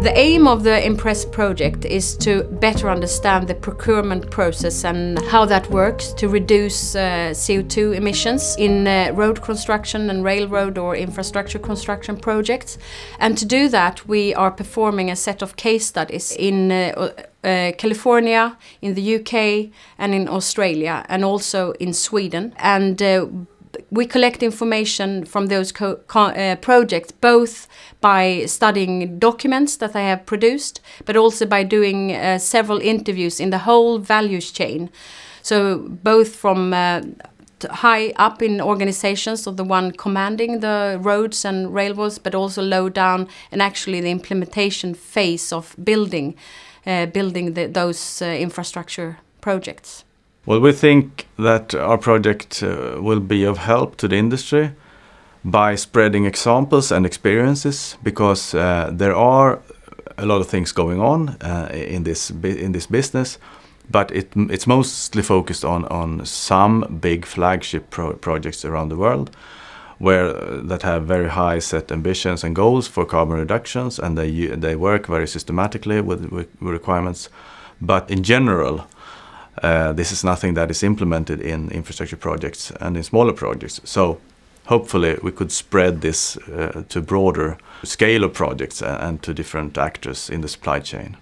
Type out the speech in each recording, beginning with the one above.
The aim of the Impres project is to better understand the procurement process and how that works to reduce CO2 emissions in road construction and railroad or infrastructure construction projects. And to do that, we are performing a set of case studies in California, in the UK and in Australia, and also in Sweden. And we collect information from those projects, both by studying documents that they have produced, but also by doing several interviews in the whole value chain. So both from high up in organizations, so the one commanding the roads and railroads, but also low down and actually the implementation phase of building those infrastructure projects. Well, we think that our project will be of help to the industry by spreading examples and experiences, because there are a lot of things going on in this business, but it's mostly focused on some big flagship projects around the world that have very high set ambitions and goals for carbon reductions, and they work very systematically with requirements. But in general, this is nothing that is implemented in infrastructure projects and in smaller projects. So hopefully we could spread this to a broader scale of projects and to different actors in the supply chain.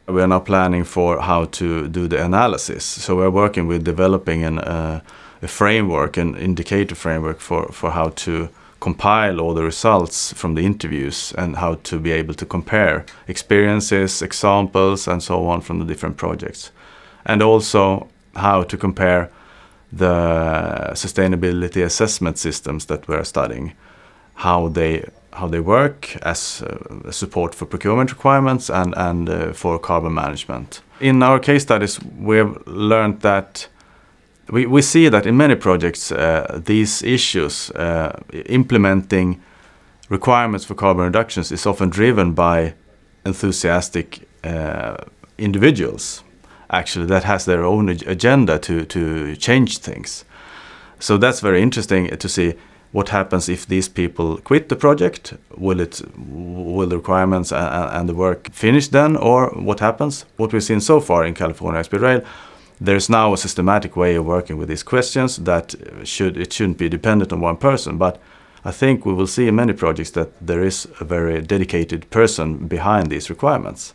We are now planning for how to do the analysis. So we're working with developing a framework, an indicator framework for how to compile all the results from the interviews and how to be able to compare experiences, examples and so on from the different projects. And also how to compare the sustainability assessment systems that we're studying, how they work as support for procurement requirements and for carbon management. In our case studies, we've learned that we see that in many projects these issues, implementing requirements for carbon reductions, is often driven by enthusiastic individuals, actually, that has their own agenda to change things. So that's very interesting to see what happens if these people quit the project. Will the requirements and the work finish then, or what happens? What we've seen so far in California high-speed rail, there's now a systematic way of working with these questions that it shouldn't be dependent on one person. But I think we will see in many projects that there is a very dedicated person behind these requirements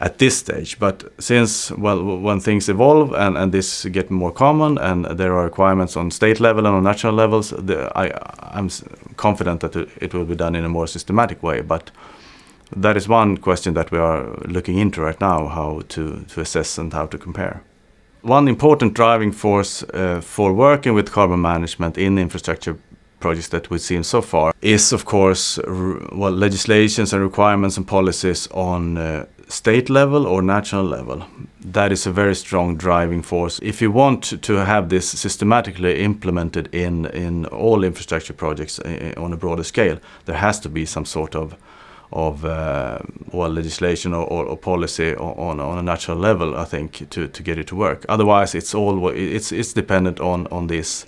at this stage. But since, well, when things evolve and this get more common and there are requirements on state level and on national levels, I'm confident that it will be done in a more systematic way. But that is one question that we are looking into right now, how to assess and how to compare. One important driving force for working with carbon management in infrastructure projects that we've seen so far is, of course, legislations and requirements and policies on state level or national level. That is a very strong driving force. If you want to have this systematically implemented in all infrastructure projects on a broader scale, there has to be some sort of legislation or policy on a national level, I think, to get it to work. Otherwise, it's dependent on these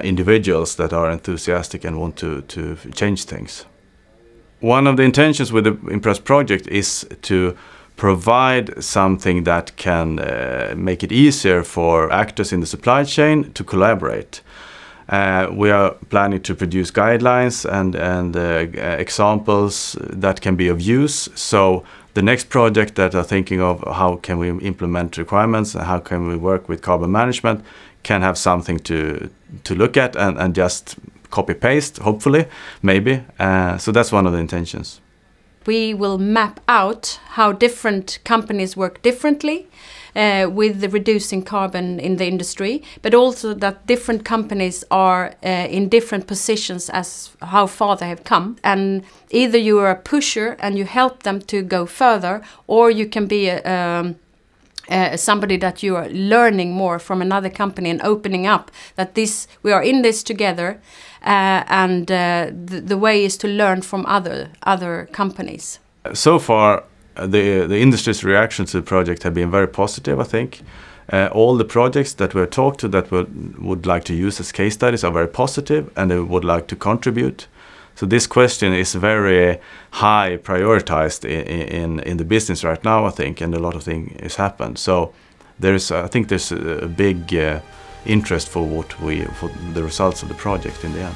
individuals that are enthusiastic and want to change things. One of the intentions with the Impres project is to provide something that can make it easier for actors in the supply chain to collaborate. We are planning to produce guidelines and examples that can be of use. So the next project that are thinking of how can we implement requirements and how can we work with carbon management can have something to look at and just copy-paste, hopefully, maybe. So that's one of the intentions. We will map out how different companies work differently with the reducing carbon in the industry, but also that different companies are in different positions as how far they have come. And either you are a pusher and you help them to go further, or you can be somebody that you are learning more from another company and opening up that we are in this together, and the way is to learn from other companies. So far, the industry's reaction to the project have been very positive, I think. All the projects that we've talked to that would like to use as case studies are very positive, and they would like to contribute. So this question is very high prioritized in the business right now, I think, and a lot of things has happened. So I think there's a big interest for the results of the project in the end.